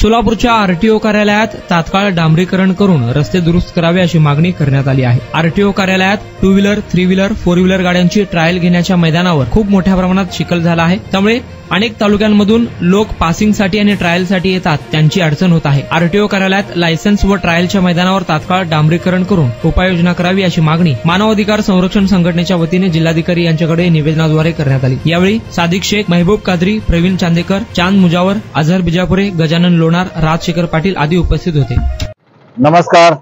सोलापूरच्या आरटीओ कार्यालयात तात्काळ डांबरीकरण करून रस्ते दुरुस्त करावे अशी मागणी करण्यात आली आहे। आरटीओ कार्यालयात 2 व्हीलर, 3 व्हीलर, 4 व्हीलर गाड्यांची ट्रायल घेण्याच्या मैदानावर खूप मोठ्या प्रमाणात चिखल झाला आहे। त्यामुळे अनेक तालुक्यांमधून लोक पासिंगसाठी आणि ट्रायलसाठी येतात, त्यांची अडचण होत आहे। आरटीओ कार्यालयात लायसन्स व ट्रायलच्या मैदानावर तात्काळ डांबरीकरण करून उपाययोजना करावी अशी मागणी मानव अधिकार संरक्षण संघटनेच्या वतीने जिल्हाधिकारी यांच्याकडे निवेदनाद्वारे करण्यात आली। यावेळी सादिक शेख, महबूब कादरी, प्रवीण चांदेकर, चांद मुजावर, अझहर बिजापुरे, गजानन लोणार, राजशेखर पाटील आदी उपस्थित होते। नमस्कार।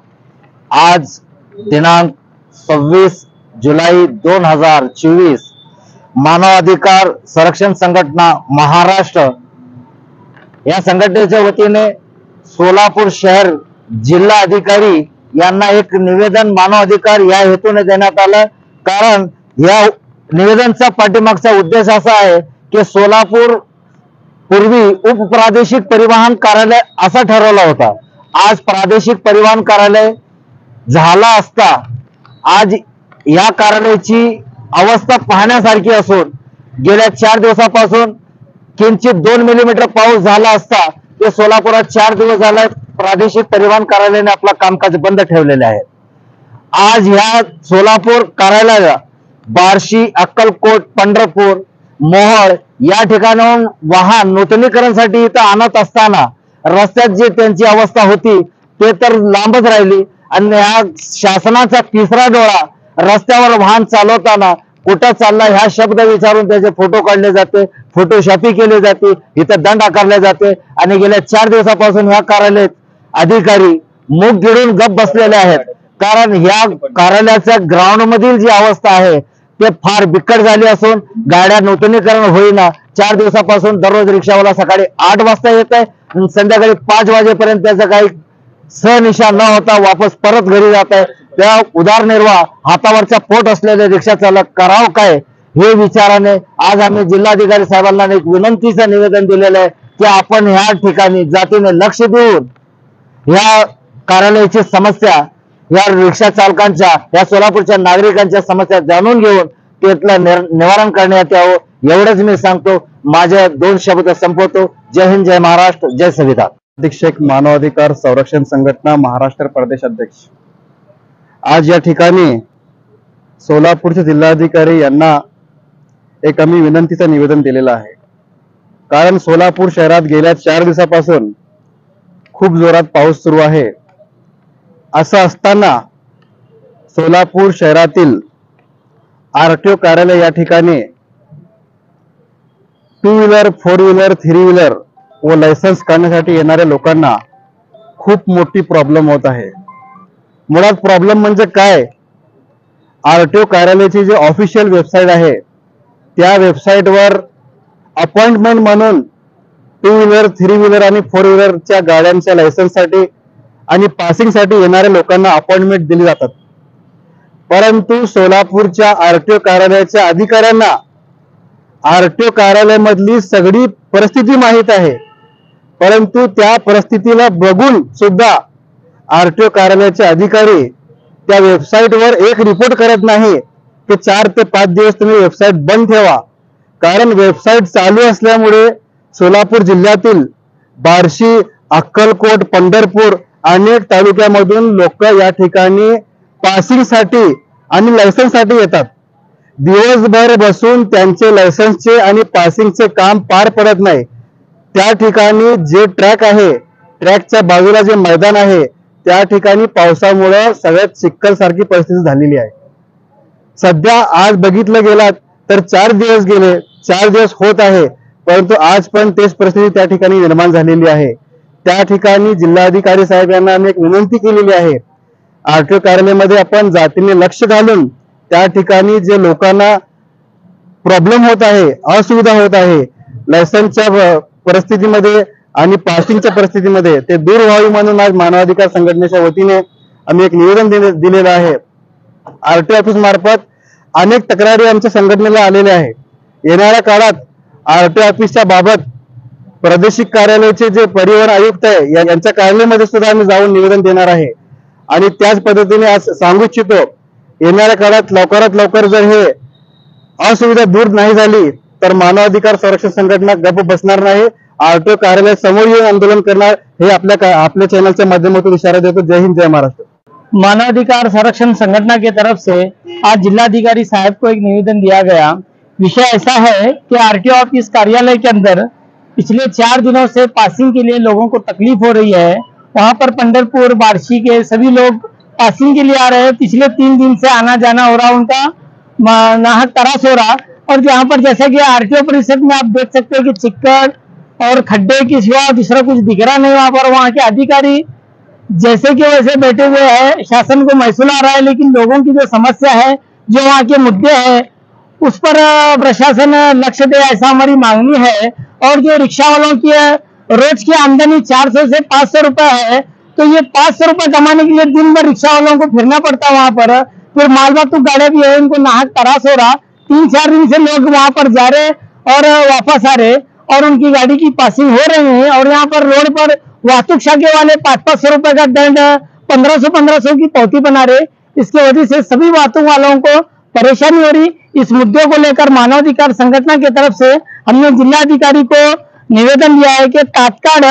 आज दिनांक 26 जुलै 2024 मानव अधिकार संरक्षण संघटना महाराष्ट्र या संघटनेच्या वतीने सोलापूर शहर जिल्हा अधिकारी यांना एक निवेदन मानव अधिकार या हेतूने देण्यात आलं। कारण या निवेदनाचा पाठीमागचा उद्देश असा आहे की सोलापूर पूर्वी उपप्रादेशिक परिवहन कार्यालय असा ठरवला होता। आज प्रादेशिक परिवहन कार्यालय झाला असता आज या कार्यालयाची अवस्था पाहण्यासारखी असून गेल्या 4 दिवसापासून किंचित 2 मिलीमीटर पाऊस झाला असता ते सोलापुरात 4 दिवस झाले प्रादेशिक परिवहन कार्यालयाने आपला कामकाज बंद ठेवलेले आहे। आज ह्या सोलापूर कार्यालयाला बार्शी, अक्कलकोट, पंढरपूर, मोहोळ या ठिकाणाहून वाहन नूतनीकरणासाठी इथं आणत असताना रस्त्यात जी त्यांची अवस्था होती ते तर लांबच राहिली आणि ह्या शासनाचा तिसरा डोळा रस्त्यावर वाहन चालवताना कुठं चालला ह्या शब्द विचारून त्याचे फोटो काढले जाते, फोटोशॉपी केली जाते, इथं दंड आकारले जाते आणि गेल्या 4 दिवसापासून ह्या कार्यालयात अधिकारी मुख गिळून गप बसलेले आहेत। कारण ह्या कार्यालयाच्या ग्राउंड मधील जी अवस्था आहे ते फार बिकट झाली असून गाड्या नूतनीकरण होईना। 4 दिवसापासून दररोज रिक्षावाला सकाळी 8 वाजता येत आहे, संध्याकाळी 5 वाजेपर्यंत त्याचं काही सहनिशा न होता वापस परत घरी जात आहे। त्या उदरनिर्वाह हातावरचा पोट असलेले रिक्षा चालक करावं काय हे विचाराने आज आम्ही जिल्हाधिकारी साहेबांना एक विनंतीचं निवेदन दिलेलं आहे की आपण ह्या ठिकाणी जातीने लक्ष देऊन ह्या कार्यालयाची समस्या, या रिक्षा चालकांच्या, या सोलापूरच्या नागरिकांच्या समस्या जाणून घेऊन त्यातलं निवारण करण्यात यावं एवढंच मी सांगतो। माझे 2 शब्द संपवतो। जय हिंद, जय महाराष्ट्र, जय संविधान। सादिक शेख, मानव अधिकार संरक्षण संघटना महाराष्ट्र प्रदेश अध्यक्ष। आज या ठिकाणी सोलापूरचे जिल्हाधिकारी यांना एक आम्ही विनंतीचं निवेदन दिलेलं आहे। कारण सोलापूर शहरात गेल्या 4 दिवसापासून खूप जोरात पाऊस सुरू आहे। असं असताना सोलापूर शहरातील आरटीओ कार्यालय या ठिकाणी 2 व्हीलर, 4 व्हीलर, 3 व्हीलर व लायसन्स काढण्यासाठी येणाऱ्या लोकांना खूप मोठी प्रॉब्लेम होत आहे। मुळात प्रॉब्लेम म्हणजे काय, आरटीओ कार्यालयाची जी ऑफिशियल वेबसाईट आहे त्या वेबसाईटवर अपॉइंटमेंट म्हणून 2 व्हीलर, 3 व्हीलर आणि 4 व्हीलरच्या गाड्यांच्या लायसन्ससाठी आणि पासिंगसाठी येणाऱ्या लोकांना अपॉइंटमेंट दिली जातात। परंतु सोलापूरच्या आरटीओ कार्यालयाच्या अधिकाऱ्यांना आरटीओ कार्यालयामधली सगळी परिस्थिती माहीत आहे, परंतु त्या परिस्थितीला बघून सुद्धा आरटीओ कार्यालयाचे अधिकारी त्या वेबसाईटवर एक रिपोर्ट करत नाही की 4 ते 5 दिवस तुम्ही वेबसाईट बंद ठेवा। कारण वेबसाईट चालू असल्यामुळे सोलापूर जिल्ह्यातील बार्शी, अक्कलकोट, पंढरपूर अनेक तालुक्यामधून लोक या ठिकाणी पासिंगसाठी आणि लायसन्ससाठी येतात। दिवसभर बसून त्यांचे लायसन्सचे आणि पासिंगचे काम पार पडत नाही। त्या ठिकाणी जे ट्रॅक आहे, ट्रॅकच्या बाजूला जे मैदान आहे त्या ठिकाणी पावसामुळे सगळ्यात चिखलसारखी परिस्थिती झालेली आहे। सध्या आज बघितलं गेलात तर 4 दिवस गेले, 4 दिवस होत आहे, परंतु आज पण तेच परिस्थिती त्या ठिकाणी निर्माण झालेली आहे। त्या ठिकाणी जिल्हाधिकारी साहेब यांना आम्ही एक विनंती केलेली आहे, आरटीओ कार्यालयामध्ये आपण जातीने लक्ष घालून त्या ठिकाणी जे लोकांना प्रॉब्लेम होत आहे, असुविधा होत आहे, लायसन्सच्या परिस्थितीमध्ये आणि पासिंगच्या परिस्थितीमध्ये ते दूर व्हावी म्हणून आज मानवाधिकार संघटनेच्या वतीने आम्ही एक निवेदन दिलेलं आहे। आरटीओ ऑफिस मार्फत अनेक तक्रारी आमच्या संघटनेला आलेल्या आहे। येणाऱ्या काळात आरटीओ ऑफिसच्या बाबत प्रादेशिक कार्यालयाचे जे परिवहन आयुक्त आहे यांच्या कार्यालयामध्ये सुद्धा आम्ही जाऊन निवेदन देणार आहे। आणि त्याच पद्धतीने आज सांगू इच्छितो, येणाऱ्या काळात लवकरात लवकर जर हे असुविधा दूर नाही झाली तर मानवाधिकार संरक्षण संघटना गप्प बसणार नाही आरटीओ कार्यालय समोर येऊन आंदोलन करणार हे आपल्या चैनल माध्यमातून इशारा देतो। जय हिंद, जय महाराष्ट्र। मानवाधिकार संरक्षण संगठन की तरफ से आज जिलाधिकारी साहब को एक निवेदन दिया गया। विषय ऐसा है कि आरटीओ ऑफिस कार्यालय के अंदर पिछले 4 दिनों से पासिंग के लिए लोगों को तकलीफ हो रही है। वहां पर पंढरपुर, बार्शी के सभी लोग पासिंग के लिए आ रहे हैं। पिछले 3 दिन से आना जाना हो रहा, उनका नाहक तरास हो रहा। और यहाँ पर जैसे कि आरटीओ परिषद में आप देख सकते हो कि चिक्कड़ और खड्डे के सिवा दूसरा कुछ दिख रहा नहीं वहां पर। वहां के अधिकारी जैसे कि वैसे बैठे हुए हैं, शासन को महसूल आ रहा है, लेकिन लोगों की जो समस्या है, जो वहाँ के मुद्दे हैं, उस पर प्रशासन लक्ष्य दे, ऐसा हमारी मांगनी है। और जो रिक्शा वालों की रोज की आमदनी 400 से 500 रुपए है, तो ये 500 रुपए कमाने के लिए दिन भर रिक्शा वालों को फिरना पड़ता है वहां पर। फिर माल वाहतूक गाड़ियां भी है, उनको नाहक तरास हो रहा। 3-4 दिन से लोग वहां पर जा रहे और वापस आ रहे और उनकी गाड़ी की पासिंग हो रही है। और यहाँ पर रोड पर वाहतूक शाखे वाले 500-500 रुपए का दंड, 1500-1500 की पावती बना रहे। इसकी वजह से सभी वाहतूक वालों को परेशानी हो रही। इस मुद्दे को लेकर मानवाधिकार संगठन की तरफ से हमने जिलाधिकारी को निवेदन दिया है कि तत्काल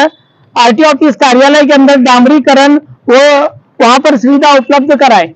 आरटीओ ऑफिस कार्यालय के अंदर डामरीकरण वो वहां पर सुविधा उपलब्ध कराए।